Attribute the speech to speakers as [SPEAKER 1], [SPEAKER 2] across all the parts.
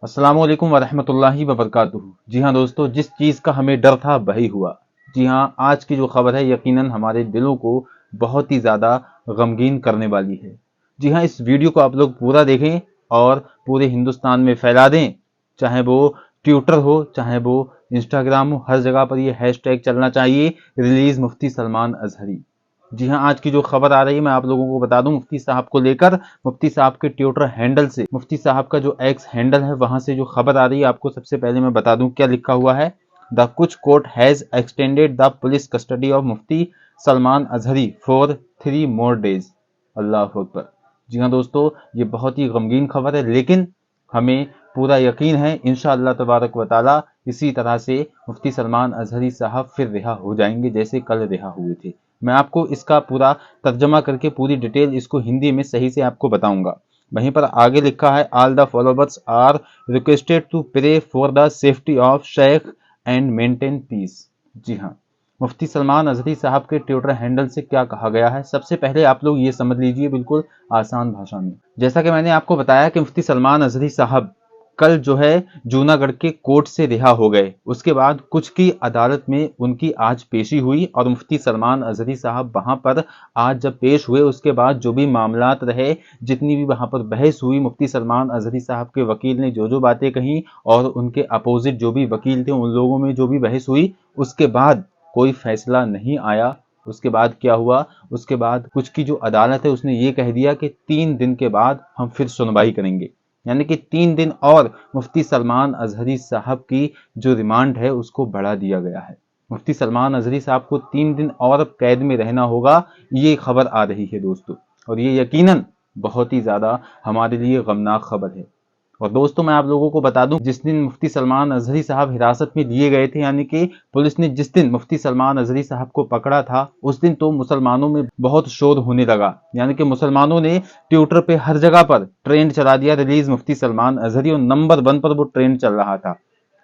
[SPEAKER 1] अस्सलामु अलैकुम वरहमतुल्लाहि वबरकातुहू। जी हाँ दोस्तों, जिस चीज़ का हमें डर था वही हुआ। जी हाँ, आज की जो खबर है यकीनन हमारे दिलों को बहुत ही ज़्यादा गमगीन करने वाली है। जी हाँ, इस वीडियो को आप लोग पूरा देखें और पूरे हिंदुस्तान में फैला दें। चाहे वो ट्विटर हो, चाहे वो इंस्टाग्राम हो, हर जगह पर ये हैशटैग चलना चाहिए, रिलीज मुफ्ती सलमान अजहरी। जी हाँ, आज की जो खबर आ रही है मैं आप लोगों को बता दूं मुफ्ती साहब को लेकर। मुफ्ती साहब के ट्विटर हैंडल से, मुफ्ती साहब का जो एक्स हैंडल है वहां से जो खबर आ रही है, आपको सबसे पहले मैं बता दूं क्या लिखा हुआ है। द कुछ court has extended the police custody of Mufti Salman Azhari for 3 more days। अल्लाह अकबर। जी हाँ दोस्तों, ये बहुत ही गमगीन खबर है, लेकिन हमें पूरा यकीन है इंशाअल्लाह तबारक व ताला इसी तरह से मुफ्ती सलमान अजहरी साहब फिर रिहा हो जाएंगे जैसे कल रिहा हुए थे। मैं आपको इसका पूरा तर्जमा करके पूरी डिटेल इसको हिंदी में सही से आपको बताऊंगा। वहीं पर आगे लिखा है, all the followers are requested to pray for the safety of Sheikh and maintain peace. जी हाँ, मुफ्ती सलमान अजहरी साहब के ट्विटर हैंडल से क्या कहा गया है, सबसे पहले आप लोग ये समझ लीजिए बिल्कुल आसान भाषा में। जैसा कि मैंने आपको बताया कि मुफ्ती सलमान अजहरी साहब कल जो है जूनागढ़ के कोर्ट से रिहा हो गए। उसके बाद कुछ की अदालत में उनकी आज पेशी हुई और मुफ्ती सलमान अजहरी साहब वहां पर आज जब पेश हुए, उसके बाद जो भी मामलात रहे, जितनी भी वहां पर बहस हुई, मुफ्ती सलमान अजहरी साहब के वकील ने जो जो बातें कही और उनके अपोजिट जो भी वकील थे उन लोगों में जो भी बहस हुई, उसके बाद कोई फैसला नहीं आया। उसके बाद क्या हुआ, उसके बाद कुछ की जो अदालत है उसने ये कह दिया कि 3 दिन के बाद हम फिर सुनवाई करेंगे। यानी कि 3 दिन और मुफ्ती सलमान अजहरी साहब की जो रिमांड है उसको बढ़ा दिया गया है। मुफ्ती सलमान अजहरी साहब को 3 दिन और कैद में रहना होगा, ये खबर आ रही है दोस्तों। और ये यकीनन बहुत ही ज्यादा हमारे लिए गमनाक खबर है। और दोस्तों मैं आप लोगों को बता दूं, जिस दिन मुफ्ती सलमान अजहरी साहब हिरासत में लिए गए थे, यानी कि पुलिस ने जिस दिन मुफ्ती सलमान अजहरी साहब को पकड़ा था, उस दिन तो मुसलमानों में बहुत शोर होने लगा। यानी कि मुसलमानों ने ट्विटर पे हर जगह पर ट्रेंड चला दिया, रिलीज मुफ्ती सलमान अजहरी, और नंबर 1 पर वो ट्रेंड चल रहा था।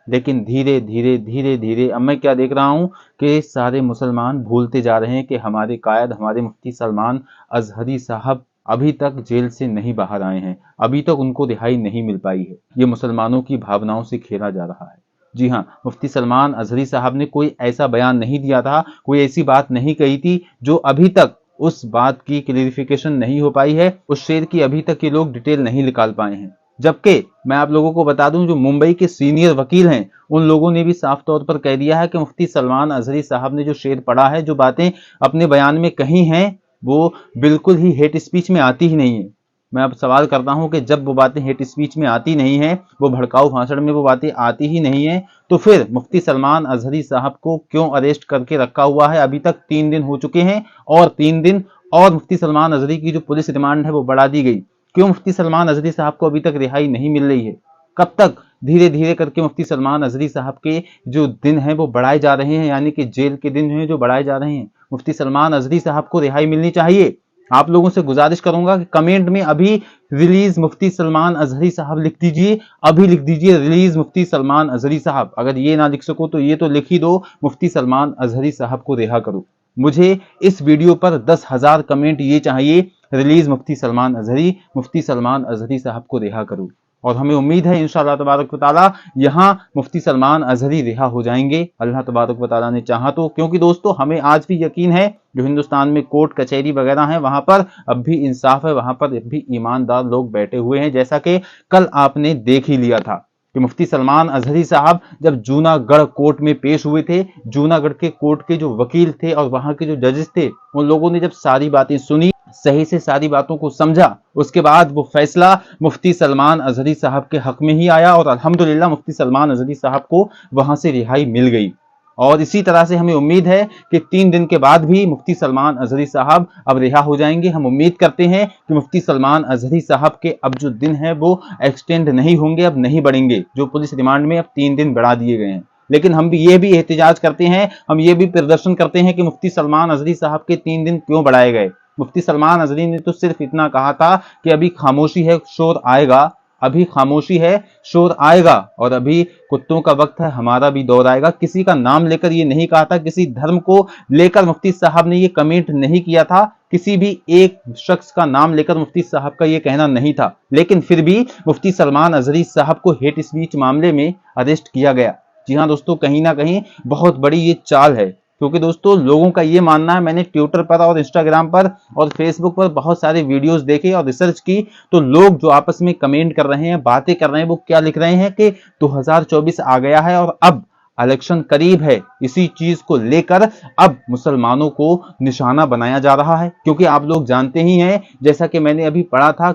[SPEAKER 1] लेकिन धीरे धीरे धीरे धीरे अब मैं क्या देख रहा हूं कि सारे मुसलमान भूलते जा रहे हैं कि हमारे कायद, हमारे मुफ्ती सलमान अजहरी साहब अभी तक जेल से नहीं बाहर आए हैं, अभी तक उनको रिहाई नहीं मिल पाई है। ये मुसलमानों की भावनाओं से खेला जा रहा है। जी हाँ, मुफ्ती सलमान अजहरी साहब ने कोई ऐसा बयान नहीं दिया था, कोई ऐसी बात नहीं कही थी जो अभी तक उस बात की क्लेरिफिकेशन नहीं हो पाई है, उस शेर की अभी तक ये लोग डिटेल नहीं निकाल पाए हैं। जबकि मैं आप लोगों को बता दूं, जो मुंबई के सीनियर वकील हैं उन लोगों ने भी साफ तौर पर कह दिया है कि मुफ्ती सलमान अजहरी साहब ने जो शेर पढ़ा है, जो बातें अपने बयान में कही हैं, वो बिल्कुल ही हेट स्पीच में आती ही नहीं है। मैं अब सवाल करता हूं कि जब वो बातें हेट स्पीच में आती नहीं है, वो भड़काऊ भाषण में वो बातें आती ही नहीं है, तो फिर मुफ्ती सलमान अजहरी साहब को क्यों अरेस्ट करके रखा हुआ है। अभी तक 3 दिन हो चुके हैं और 3 दिन और मुफ्ती सलमान अजहरी की जो पुलिस रिमांड है वो बढ़ा दी गई। क्यों मुफ्ती सलमान अजहरी साहब को अभी तक रिहाई नहीं मिल रही है? कब तक धीरे धीरे करके मुफ्ती सलमान अजहरी साहब के जो दिन हैं वो बढ़ाए जा रहे हैं, यानी कि जेल के दिन हैं जो बढ़ाए जा रहे हैं। मुफ्ती सलमान अजहरी साहब को रिहाई मिलनी चाहिए। आप लोगों से गुजारिश करूंगा कि कमेंट में अभी रिलीज मुफ्ती सलमान अजहरी साहब लिख दीजिए, अभी लिख दीजिए रिलीज मुफ्ती सलमान अजहरी साहब। अगर ये ना लिख सको तो ये तो लिख ही दो, मुफ्ती सलमान अजहरी साहब को रिहा करो। मुझे इस वीडियो पर 10,000 कमेंट ये चाहिए, रिलीज मुफ्ती सलमान अजहरी, मुफ्ती सलमान अजहरी साहब को रिहा करो। और हमें उम्मीद है इंशाअल्लाह तबारक व तआला यहाँ मुफ्ती सलमान अजहरी रिहा हो जाएंगे, अल्लाह तबारक व तआला ने चाहा तो। क्योंकि दोस्तों हमें आज भी यकीन है जो हिंदुस्तान में कोर्ट कचहरी वगैरह है वहां पर अब भी इंसाफ है, वहां पर अब भी ईमानदार लोग बैठे हुए हैं। जैसा कि कल आपने देख ही लिया था कि मुफ्ती सलमान अजहरी साहब जब जूनागढ़ कोर्ट में पेश हुए थे, जूनागढ़ के कोर्ट के जो वकील थे और वहां के जो जजेस थे, उन लोगों ने जब सारी बातें सुनी, सही से सारी बातों को समझा, उसके बाद वो फैसला मुफ्ती सलमान अजहरी साहब के हक में ही आया और अल्हम्दुलिल्लाह मुफ्ती सलमान अजहरी साहब को वहां से रिहाई मिल गई। और इसी तरह से हमें उम्मीद है कि 3 दिन के बाद भी मुफ्ती सलमान अजहरी साहब अब रिहा हो जाएंगे। हम उम्मीद करते हैं कि मुफ्ती सलमान अजहरी साहब के अब जो दिन है वो एक्सटेंड नहीं होंगे, अब नहीं बढ़ेंगे। जो पुलिस रिमांड में अब 3 दिन बढ़ा दिए गए हैं, लेकिन हम भी ये भी एहतजाज करते हैं, हम ये भी प्रदर्शन करते हैं कि मुफ्ती सलमान अजहरी साहब के 3 दिन क्यों बढ़ाए गए। मुफ्ती सलमान अजहरी ने तो सिर्फ इतना कहा था कि अभी खामोशी है, शोर आएगा, अभी खामोशी है, शोर आएगा, और अभी कुत्तों का वक्त है, हमारा भी दौर आएगा। किसी का नाम लेकर ये नहीं कहा था, किसी धर्म को लेकर मुफ्ती साहब ने ये कमेंट नहीं किया था किसी भी एक शख्स का नाम लेकर मुफ्ती साहब का यह कहना नहीं था, लेकिन फिर भी मुफ्ती सलमान अजहरी साहब को हेट स्पीच मामले में अरेस्ट किया गया। जी हाँ दोस्तों, कहीं ना कहीं बहुत बड़ी ये चाल है, क्योंकि दोस्तों लोगों का ये मानना है, मैंने ट्विटर पर और इंस्टाग्राम पर और फेसबुक पर बहुत सारे वीडियोस देखे और रिसर्च की, तो लोग जो आपस में कमेंट कर रहे हैं, बातें कर रहे हैं, वो क्या लिख रहे हैं कि 2024 आ गया है और अब इलेक्शन करीब है, इसी चीज को लेकर अब मुसलमानों को निशाना बनाया जा रहा है। क्योंकि आप लोग जानते ही हैं, जैसा कि मैंने अभी पढ़ा था,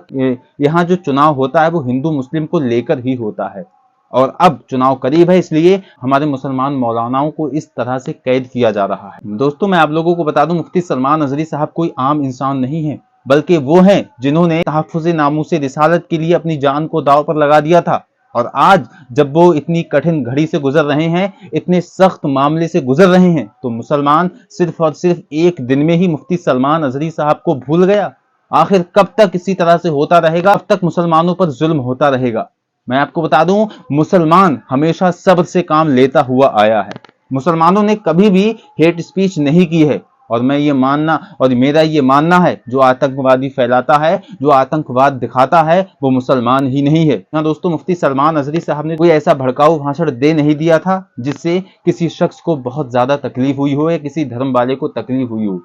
[SPEAKER 1] यहाँ जो चुनाव होता है वो हिंदू मुस्लिम को लेकर ही होता है और अब चुनाव करीब है, इसलिए हमारे मुसलमान मौलानाओं को इस तरह से कैद किया जा रहा है। दोस्तों मैं आप लोगों को बता दूं, मुफ्ती सलमान अजहरी साहब कोई आम इंसान नहीं है, बल्कि वो हैं जिन्होंने तहफ्फुज़े नामूसे रिसालत के लिए अपनी जान को दांव पर लगा दिया था। और आज जब वो इतनी कठिन घड़ी से गुजर रहे हैं, इतने सख्त मामले से गुजर रहे हैं, तो मुसलमान सिर्फ और सिर्फ एक दिन में ही मुफ्ती सलमान अजहरी साहब को भूल गया। आखिर कब तक इसी तरह से होता रहेगा, कब तक मुसलमानों पर जुल्म होता रहेगा। मैं आपको बता दूं, मुसलमान हमेशा सब्र से काम लेता हुआ आया है। मुसलमानों ने कभी भी हेट स्पीच नहीं की है, और मैं ये मानना और मेरा ये मानना है, जो आतंकवादी फैलाता है, जो आतंकवाद दिखाता है, वो मुसलमान ही नहीं है। हाँ दोस्तों, मुफ्ती सलमान अजहरी साहब ने कोई ऐसा भड़काऊ भाषण दे नहीं दिया था जिससे किसी शख्स को बहुत ज्यादा तकलीफ हुई हो या किसी धर्म वाले को तकलीफ हुई हो।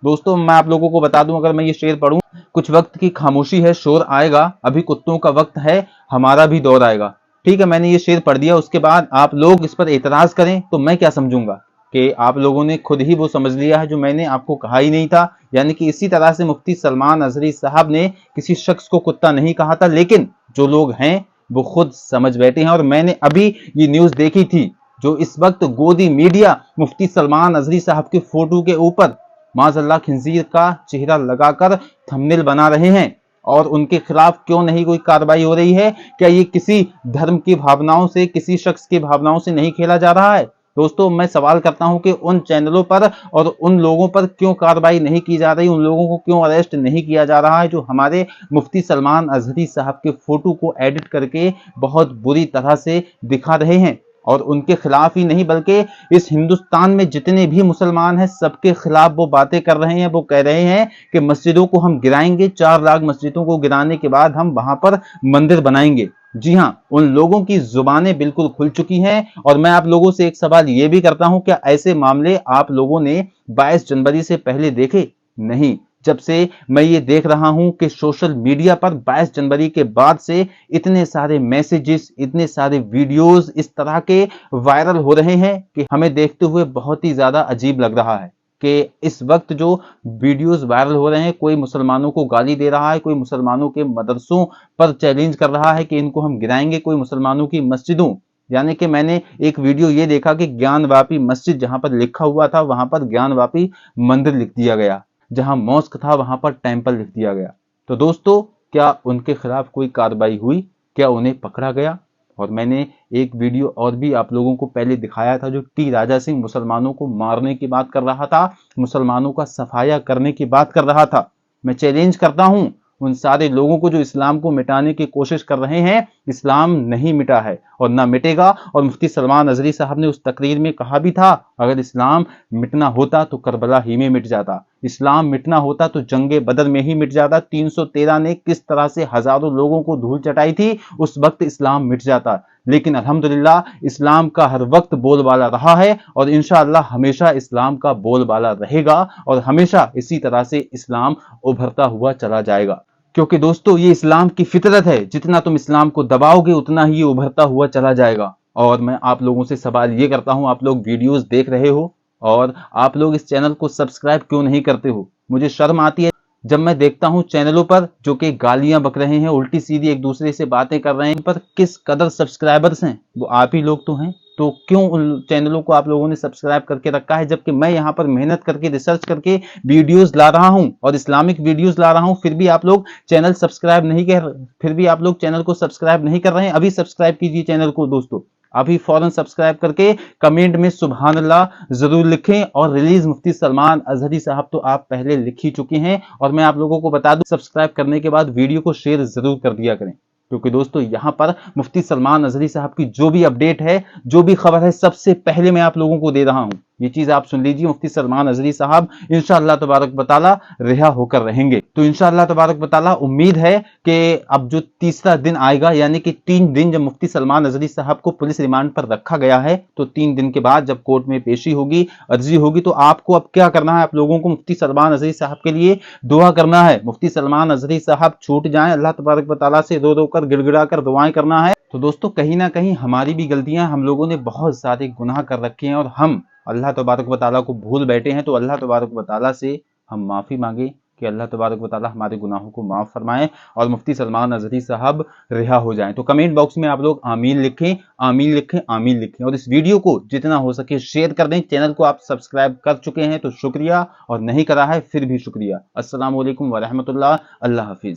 [SPEAKER 1] दोस्तों मैं आप लोगों को बता दूं, अगर मैं ये शेर पढ़ूं, कुछ वक्त की खामोशी है, शोर आएगा, अभी कुत्तों का वक्त है, हमारा भी दौर आएगा। ठीक है, मैंने ये शेर पढ़ दिया, उसके बाद आप लोग इस पर एतराज करें तो मैं क्या समझूंगा कि आप लोगों ने खुद ही वो समझ लिया है जो मैंने आपको कहा ही नहीं था। यानी कि इसी तरह से मुफ्ती सलमान अजहरी साहब ने किसी शख्स को कुत्ता नहीं कहा था, लेकिन जो लोग हैं वो खुद समझ बैठे हैं। और मैंने अभी ये न्यूज देखी थी, जो इस वक्त गोदी मीडिया मुफ्ती सलमान अजहरी साहब के फोटो के ऊपर माज़अल्लाह खिंजीर का चेहरा लगाकर थंबनेल बना रहे हैं, और उनके खिलाफ क्यों नहीं कोई कार्रवाई हो रही है? क्या ये किसी धर्म की भावनाओं से, किसी शख्स की भावनाओं से नहीं खेला जा रहा है? दोस्तों मैं सवाल करता हूं कि उन चैनलों पर और उन लोगों पर क्यों कार्रवाई नहीं की जा रही, उन लोगों को क्यों अरेस्ट नहीं किया जा रहा है जो हमारे मुफ्ती सलमान अजहरी साहब के फोटो को एडिट करके बहुत बुरी तरह से दिखा रहे हैं। और उनके खिलाफ ही नहीं, बल्कि इस हिंदुस्तान में जितने भी मुसलमान हैं सबके खिलाफ वो बातें कर रहे हैं। वो कह रहे हैं कि मस्जिदों को हम गिराएंगे, 4 लाख मस्जिदों को गिराने के बाद हम वहां पर मंदिर बनाएंगे। जी हां, उन लोगों की जुबानें बिल्कुल खुल चुकी हैं। और मैं आप लोगों से एक सवाल ये भी करता हूं, क्या ऐसे मामले आप लोगों ने 22 जनवरी से पहले देखे? नहीं। जब से मैं ये देख रहा हूं कि सोशल मीडिया पर 22 जनवरी के बाद से इतने सारे मैसेजेस, इतने सारे वीडियोस इस तरह के वायरल हो रहे हैं कि हमें देखते हुए बहुत ही ज्यादा अजीब लग रहा है कि इस वक्त जो वीडियोस वायरल हो रहे हैं, कोई मुसलमानों को गाली दे रहा है, कोई मुसलमानों के मदरसों पर चैलेंज कर रहा है कि इनको हम गिराएंगे, कोई मुसलमानों की मस्जिदों, यानी कि मैंने एक वीडियो ये देखा कि ज्ञानवापी मस्जिद जहां पर लिखा हुआ था वहां पर ज्ञानवापी मंदिर लिख दिया गया, जहां मॉस्क था वहां पर टेंपल लिख दिया गया। तो दोस्तों क्या उनके खिलाफ कोई कार्रवाई हुई? क्या उन्हें पकड़ा गया? और मैंने एक वीडियो और भी आप लोगों को पहले दिखाया था, जो टी राजा सिंह मुसलमानों को मारने की बात कर रहा था, मुसलमानों का सफाया करने की बात कर रहा था। मैं चैलेंज करता हूं उन सारे लोगों को जो इस्लाम को मिटाने की कोशिश कर रहे हैं, इस्लाम नहीं मिटा है और ना मिटेगा। और मुफ्ती सलमान अजहरी साहब ने उस तकरीर में कहा भी था, अगर इस्लाम मिटना होता तो करबला ही में मिट जाता, इस्लाम मिटना होता तो जंगे बदर में ही मिट जाता। 313 ने किस तरह से हजारों लोगों को धूल चटाई थी, उस वक्त इस्लाम मिट जाता। लेकिन अल्हम्दुलिल्लाह इस्लाम का हर वक्त बोलबाला रहा है और इंशाअल्लाह हमेशा इस्लाम का बोलबाला रहेगा और हमेशा इसी तरह से इस्लाम उभरता हुआ चला जाएगा। क्योंकि दोस्तों ये इस्लाम की फितरत है, जितना तुम इस्लाम को दबाओगे उतना ही ये उभरता हुआ चला जाएगा। और मैं आप लोगों से सवाल ये करता हूं, आप लोग वीडियोस देख रहे हो और आप लोग इस चैनल को सब्सक्राइब क्यों नहीं करते हो? मुझे शर्म आती है जब मैं देखता हूं चैनलों पर जो कि गालियां बक रहे हैं, उल्टी सीधी एक दूसरे से बातें कर रहे हैं, पर किस कदर सब्सक्राइबर्स हैं, वो आप ही लोग तो हैं। तो क्यों उन चैनलों को आप लोगों ने सब्सक्राइब करके रखा है, जबकि मैं यहाँ पर मेहनत करके रिसर्च करके वीडियोस ला रहा हूँ और इस्लामिक वीडियोस ला रहा हूँ, फिर भी आप लोग चैनल सब्सक्राइब नहीं कर फिर भी आप लोग चैनल को सब्सक्राइब नहीं कर रहे हैं। अभी सब्सक्राइब कीजिए चैनल को दोस्तों, अभी फौरन सब्सक्राइब करके कमेंट में सुभान अल्लाह जरूर लिखें। और रिलीज मुफ्ती सलमान अजहरी साहब तो आप पहले लिख ही चुके हैं। और मैं आप लोगों को बता दूं, सब्सक्राइब करने के बाद वीडियो को शेयर जरूर कर दिया करें, क्योंकि दोस्तों यहां पर मुफ्ती सलमान अजहरी साहब की जो भी अपडेट है, जो भी खबर है, सबसे पहले मैं आप लोगों को दे रहा हूं। ये चीज आप सुन लीजिए, मुफ्ती सलमान अजहरी साहब इंशाअल्लाह तबारक व तआला रिहा होकर रहेंगे। तो इंशाअल्लाह तबारक व तआला उम्मीद है कि अब जो तीसरा दिन आएगा, यानी कि 3 दिन जब मुफ्ती सलमान अजहरी साहब को पुलिस रिमांड पर रखा गया है, तो 3 दिन के बाद जब कोर्ट में पेशी होगी, अर्जी होगी, तो आपको अब क्या करना है, आप लोगों को मुफ्ती सलमान अजहरी साहब के लिए दुआ करना है। मुफ्ती सलमान अजहरी साहब छूट जाएं, अल्लाह तबारक व तआला से रो रो कर गिड़गिड़ा कर दुआएं करना है। तो दोस्तों कहीं ना कहीं हमारी भी गलतियां, हम लोगों ने बहुत सारे गुनाह कर रखे हैं और हम अल्लाह तबारक व तआला को भूल बैठे हैं। तो अल्लाह तबारक व तआला से हम माफी मांगे कि अल्लाह तबारक व तआला हमारे गुनाहों को माफ फरमाए और मुफ्ती सलमान अजहरी साहब रिहा हो जाएं। तो कमेंट बॉक्स में आप लोग आमीन लिखें, आमीन लिखें, आमीन लिखें और इस वीडियो को जितना हो सके शेयर कर दें। चैनल को आप सब्सक्राइब कर चुके हैं तो शुक्रिया, और नहीं करा है फिर भी शुक्रिया। अस्सलाम वालेकुम व रहमतुल्लाह। अल्लाह हाफिज।